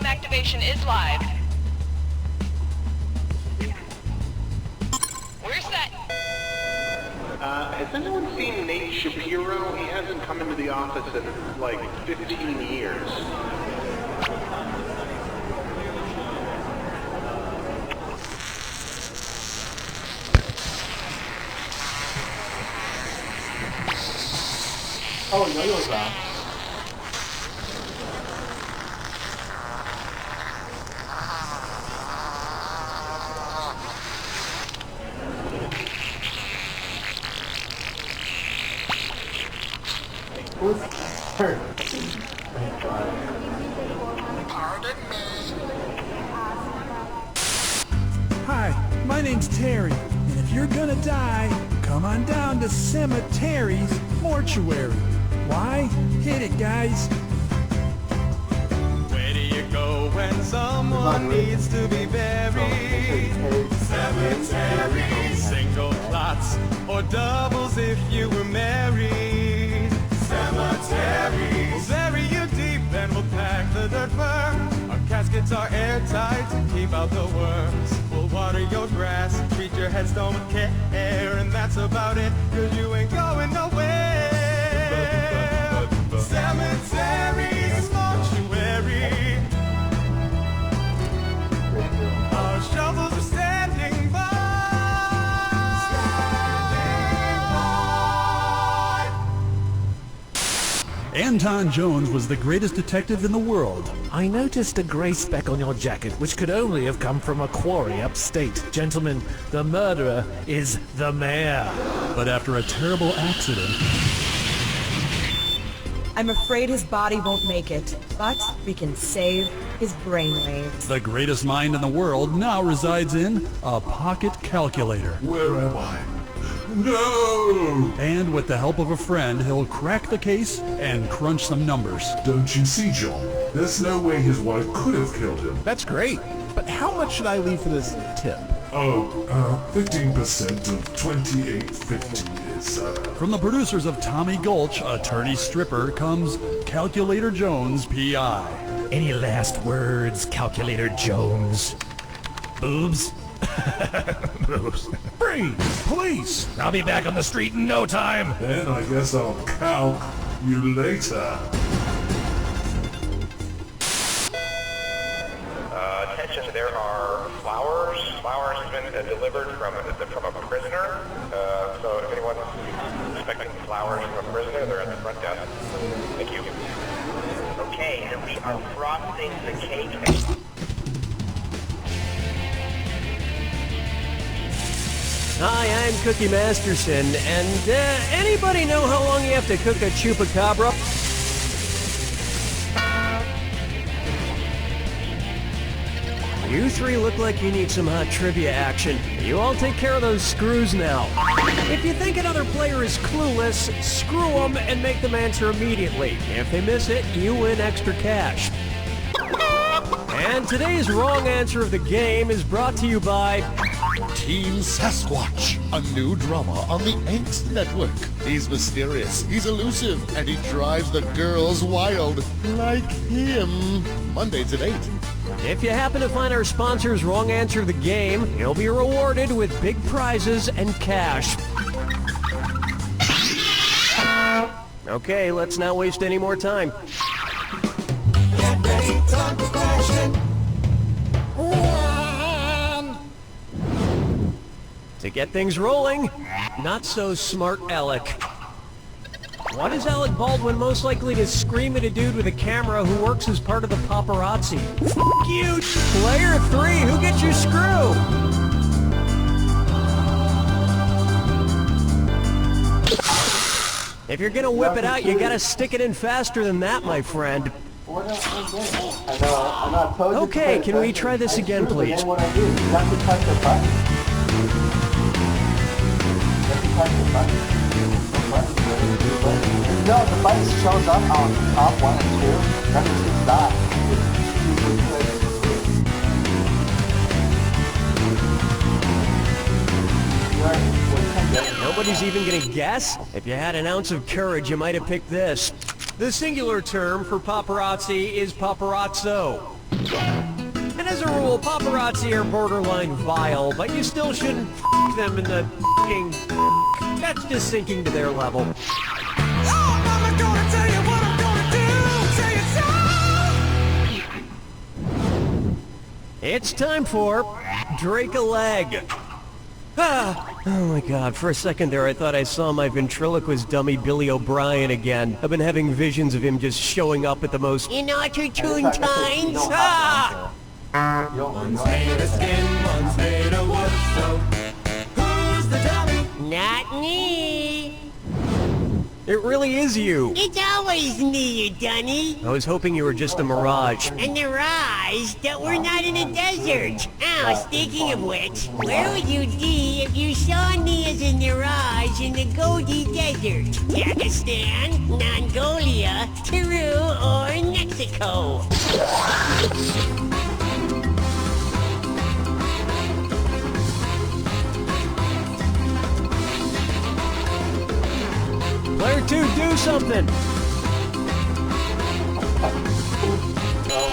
activation is live. We're set. Has anyone seen Nate Shapiro? He hasn't come into the office in like 15 years. Oh, yo-yo's Who's turn? Pardon me. Hi, my name's Terry, and if you're gonna die, come on down to Cemetery's mortuary. Why? Hit it, guys. Where do you go when someone needs to be buried? Cemeteries, single plots, or doubles if you were married. Cemeteries, we'll bury you deep and we'll pack the dirt firm. Our caskets are airtight to keep out the worms. We'll water your grass, treat your headstone with care, and that's about it, 'cause you ain't going nowhere. Cemeteries, mortuary. Our shovels are standing by. Anton Jones was the greatest detective in the world. I noticed a gray speck on your jacket, which could only have come from a quarry upstate. Gentlemen, the murderer is the mayor. But after a terrible accident... I'm afraid his body won't make it, but we can save his brainwaves. The greatest mind in the world now resides in a pocket calculator. Where am I? No! And with the help of a friend, he'll crack the case and crunch some numbers. Don't you see, John? There's no way his wife could have killed him. That's great, but how much should I leave for this tip? 15% of 28.50 is, From the producers of Tommy Gulch, Attorney Stripper, comes Calculator Jones, P.I. Any last words, Calculator Jones? Boobs? Boobs. Freeze! Police! I'll be back on the street in no time. Then I guess I'll calc you later. Attention, there are flowers. Flowers have been delivered from a prisoner. So if anyone's expecting flowers from a prisoner, they're at the front desk. Thank you. Okay, and we are frosting the cake. Hi, I'm Cookie Masterson, and anybody know how long you have to cook a chupacabra? You three look like you need some hot trivia action. You all take care of those screws now. If you think another player is clueless, screw them and make them answer immediately. If they miss it, you win extra cash. And today's wrong answer of the game is brought to you by Team Sasquatch, a new drama on the Angst Network. He's mysterious, he's elusive, and he drives the girls wild. Like him. Mondays at 8. If you happen to find our sponsor's wrong answer of the game, you'll be rewarded with big prizes and cash. Okay, let's not waste any more time. Get ready, time for question. To get things rolling, not so smart Alec. What is Alec Baldwin most likely to scream at a dude with a camera who works as part of the paparazzi? F*** you! Player 3, who gets your screw? If you're gonna whip it out, you gotta stick it in faster than that, my friend. Okay, can we try this again, please? No, the button shows up on top 1 and 2. That means it's that. Nobody's even gonna guess? If you had an ounce of courage, you might have picked this. The singular term for paparazzi is paparazzo. And as a rule, paparazzi are borderline vile, but you still shouldn't f*** them in the f***ing... That's just sinking to their level. Oh, mama gonna tell you what I'm gonna do. Say it so. It's time for Drake a Leg. Ah, oh my god, for a second there I thought I saw my ventriloquist dummy Billy O'Brien again. I've been having visions of him just showing up at the most inopportune times. Ah! One's made of skin, one's made of wood, so who's the dummy? Not me. It really is you. It's always me, you dunny. I was hoping you were just a mirage. A mirage that we're not in a desert. Oh, speaking of which, where would you be if you saw me as a mirage in the Gobi Desert? Pakistan, Mongolia, Peru, or Mexico? Player 2, do something!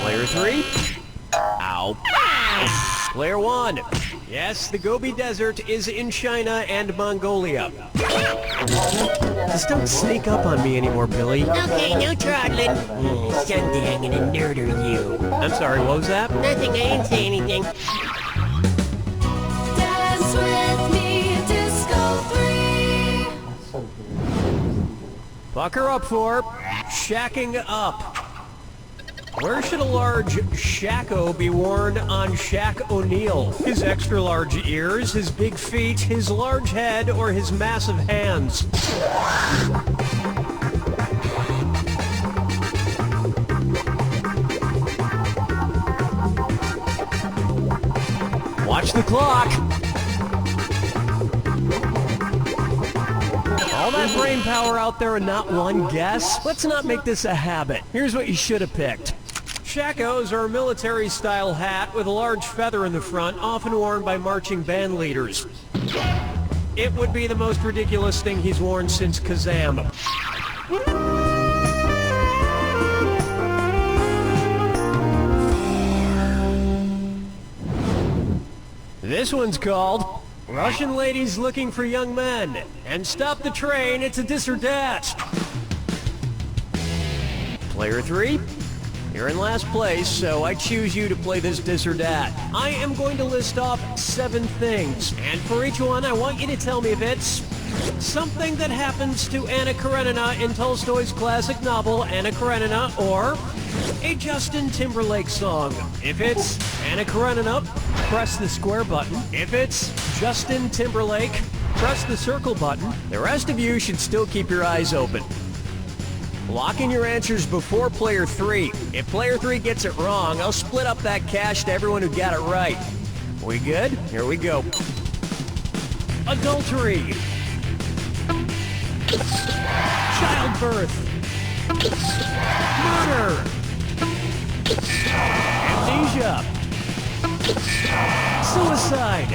Player 3? Ow. Player 1. Yes, the Gobi Desert is in China and Mongolia. Just don't sneak up on me anymore, Billy. Okay, no trottling. Someday I'm gonna murder you. I'm sorry, what was that? Nothing, I didn't say anything. Dance with me, Disco 3. Bucker up for shacking up. Where should a large shacko be worn on Shaq O'Neal? His extra large ears, his big feet, his large head, or his massive hands? Watch the clock. All that brain power out there and not one guess? Let's not make this a habit. Here's what you should have picked. Shackos are a military-style hat with a large feather in the front, often worn by marching band leaders. It would be the most ridiculous thing he's worn since Kazam. This one's called Russian Ladies Looking for Young Men. And stop the train, it's a dis or dat. Player 3, you're in last place, so I choose you to play this dis or dat. I am going to list off 7 things, and for each one I want you to tell me if it's something that happens to Anna Karenina in Tolstoy's classic novel Anna Karenina, or a Justin Timberlake song. If it's Anna Karenina, press the square button. If it's Justin Timberlake, press the circle button. The rest of you should still keep your eyes open. Lock in your answers before Player 3. If Player 3 gets it wrong, I'll split up that cash to everyone who got it right. We good? Here we go. Adultery. Childbirth. Murder. Amnesia. Suicide.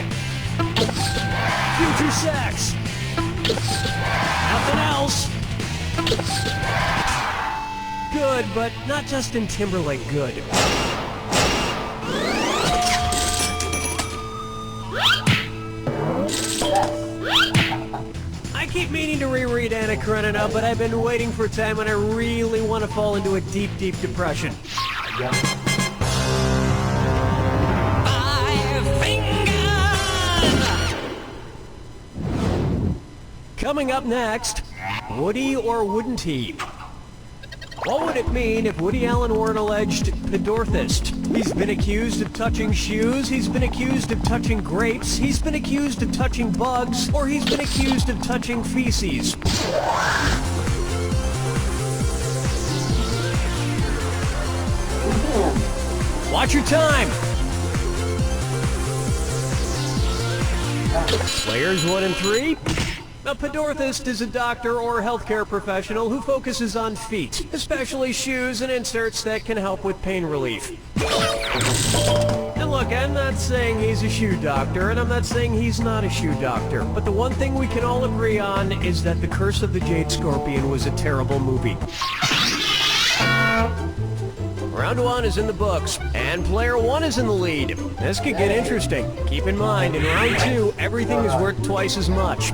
Future sex. Nothing else. Good, but not Justin Timberlake good. I keep meaning to reread Anna Karenina, but I've been waiting for a time when I really want to fall into a deep, deep depression. Coming up next, would he or wouldn't he? What would it mean if Woody Allen were an alleged pedorthist? He's been accused of touching shoes, he's been accused of touching grapes, he's been accused of touching bugs, or he's been accused of touching feces. Watch your time! Players 1 and 3. A pedorthist is a doctor or healthcare professional who focuses on feet, especially shoes and inserts that can help with pain relief. And look, I'm not saying he's a shoe doctor, and I'm not saying he's not a shoe doctor, but the one thing we can all agree on is that The Curse of the Jade Scorpion was a terrible movie. Round 1 is in the books, and player 1 is in the lead. This could get interesting. Keep in mind, in round 2, everything is worth twice as much.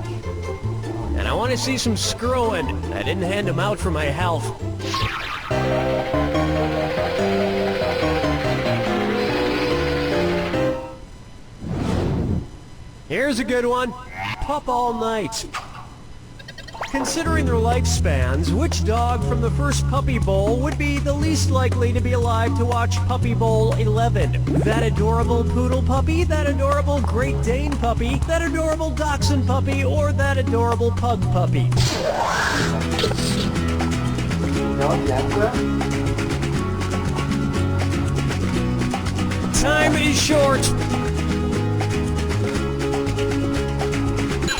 And I want to see some screwing. I didn't hand them out for my health. Here's a good one. Pup all night. Considering their lifespans, which dog from the first Puppy Bowl would be the least likely to be alive to watch Puppy Bowl 11? That adorable poodle puppy, that adorable Great Dane puppy, that adorable Dachshund puppy, or that adorable pug puppy? You know the answer? Time is short.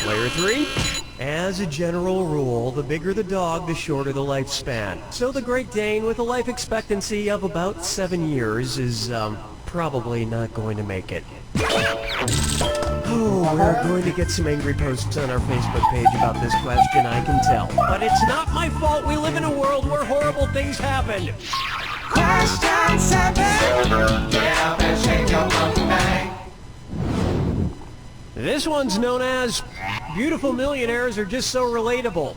Player 3. As a general rule, the bigger the dog, the shorter the lifespan. So the Great Dane with a life expectancy of about 7 years is, probably not going to make it. Oh, we're going to get some angry posts on our Facebook page about this question, I can tell. But it's not my fault we live in a world where horrible things happen. Question 7. Get up and shake your monkey bang. This one's known as Beautiful Millionaires Are Just So Relatable.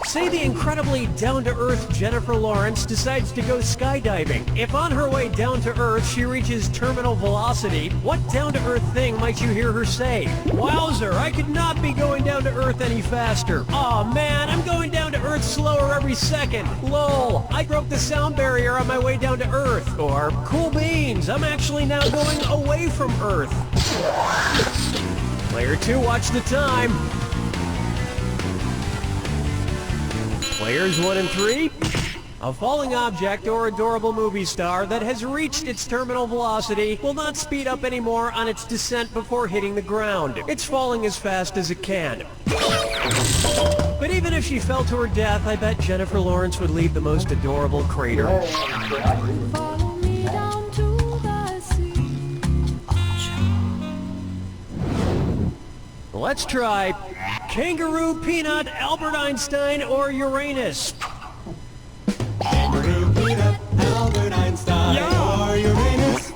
Say the incredibly down-to-earth Jennifer Lawrence decides to go skydiving. If on her way down to Earth she reaches terminal velocity, what down-to-earth thing might you hear her say? Wowzer, I could not be going down to Earth any faster. Aw man, I'm going down to Earth slower every second. Lol, I broke the sound barrier on my way down to Earth. Or, cool beans, I'm actually now going away from Earth. Player 2, watch the time. Players 1 and 3. A falling object or adorable movie star that has reached its terminal velocity will not speed up anymore on its descent before hitting the ground. It's falling as fast as it can. But even if she fell to her death, I bet Jennifer Lawrence would leave the most adorable crater. Follow me down to the sea. Let's try Kangaroo, Peanut, Albert Einstein, or Uranus. Kangaroo, Peanut, Albert Einstein, or Uranus.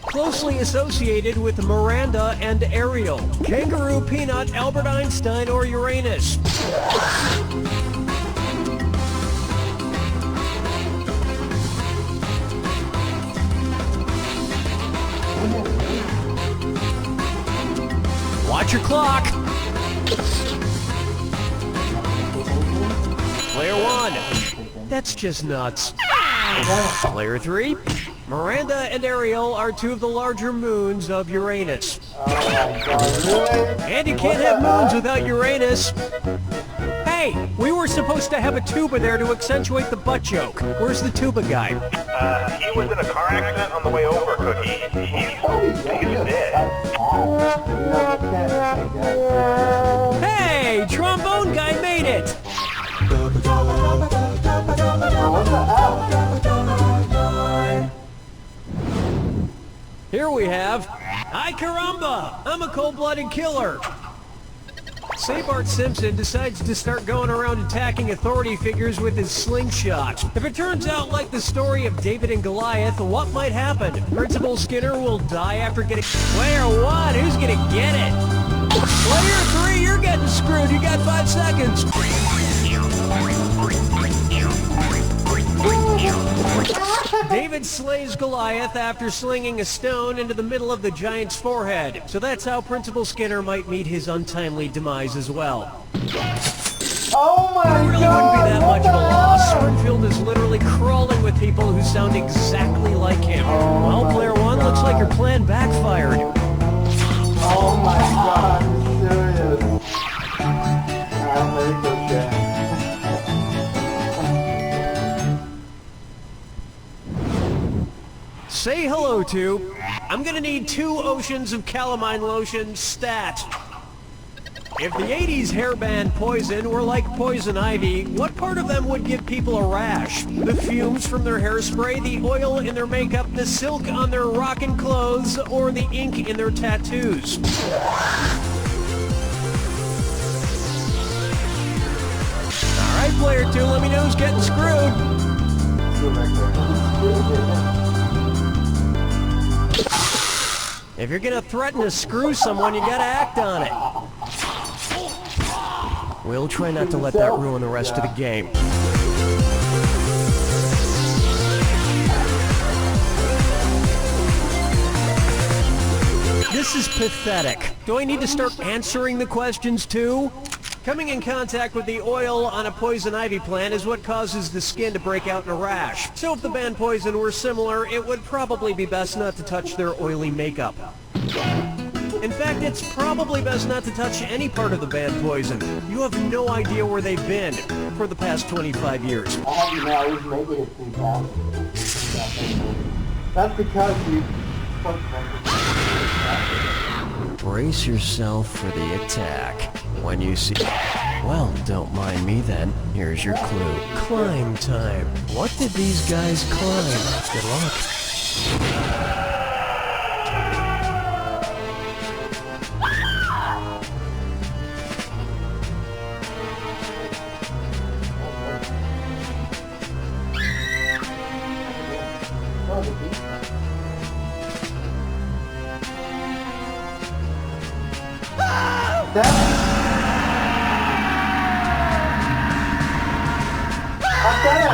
Closely associated with Miranda and Ariel. Kangaroo, Peanut, Albert Einstein, or Uranus. Watch your clock. Player 1. That's just nuts. Player 3. Miranda and Ariel are two of the larger moons of Uranus. Oh my god, really? And you can't have moons without Uranus. Hey, we were supposed to have a tuba there to accentuate the butt joke. Where's the tuba guy? He was in a car accident on the way over, Cookie. He's dead. Hey, trombone guy made it! Here we have, Ay caramba, I'm a cold-blooded killer. Say Bart Simpson decides to start going around attacking authority figures with his slingshot. If it turns out like the story of David and Goliath, what might happen? Principal Skinner will die after getting... Player 1, who's gonna get it? Player 3, you're getting screwed. You got 5 seconds. David slays Goliath after slinging a stone into the middle of the giant's forehead. So that's how Principal Skinner might meet his untimely demise as well. Oh my It really god! wouldn't be that much of a loss. Springfield is literally crawling with people who sound exactly like him. Well, Player 1, looks like your plan backfired. Oh my god, are you serious? I'm ready to go shit. Say hello to... I'm gonna need 2 oceans of calamine lotion stat. If the 80s hairband Poison were like poison ivy, what part of them would give people a rash? The fumes from their hairspray, the oil in their makeup, the silk on their rockin' clothes, or the ink in their tattoos? Alright, Alright, player 2, let me know who's getting screwed. If you're gonna threaten to screw someone, you gotta act on it. We'll try not to let that ruin the rest of the game. This is pathetic. Do I need to start answering the questions too? Coming in contact with the oil on a poison ivy plant is what causes the skin to break out in a rash. So if the band Poison were similar, it would probably be best not to touch their oily makeup. In fact, it's probably best not to touch any part of the band Poison. You have no idea where they've been for the past 25 years. All you know is making it 3,000. That's because you... Brace yourself for the attack. When you see... Well, don't mind me then. Here's your clue. Climb time. What did these guys climb? Good luck. I've done it!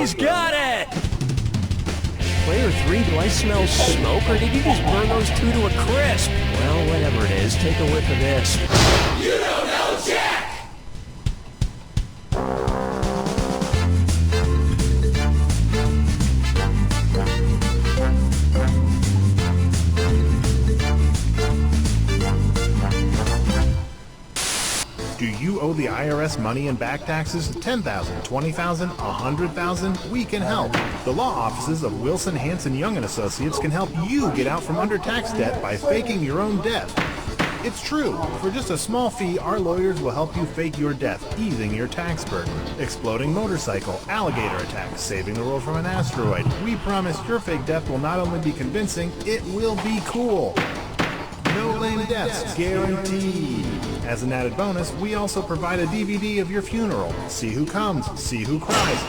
He's got it! Player 3, do I smell smoke, or did you just burn those two to a crisp? Well, whatever it is, take a whiff of this. You don't know Jack! Do you owe the IRS money and back taxes? $10,000, $20,000, $100,000? We can help. The law offices of Wilson, Hanson, Young & Associates can help you get out from under tax debt by faking your own death. It's true. For just a small fee, our lawyers will help you fake your death, easing your tax burden. Exploding motorcycle, alligator attack, saving the world from an asteroid. We promise your fake death will not only be convincing, it will be cool. No lame deaths, guaranteed. As an added bonus, we also provide a DVD of your funeral. See who comes, see who cries.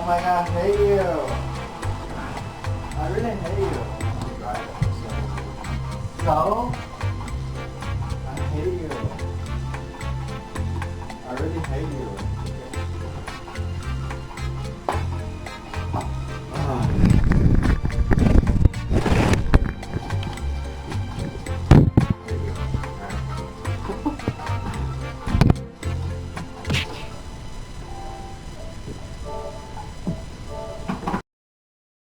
Oh my god, I hate you. I really hate you. So? I hate you. I really hate you.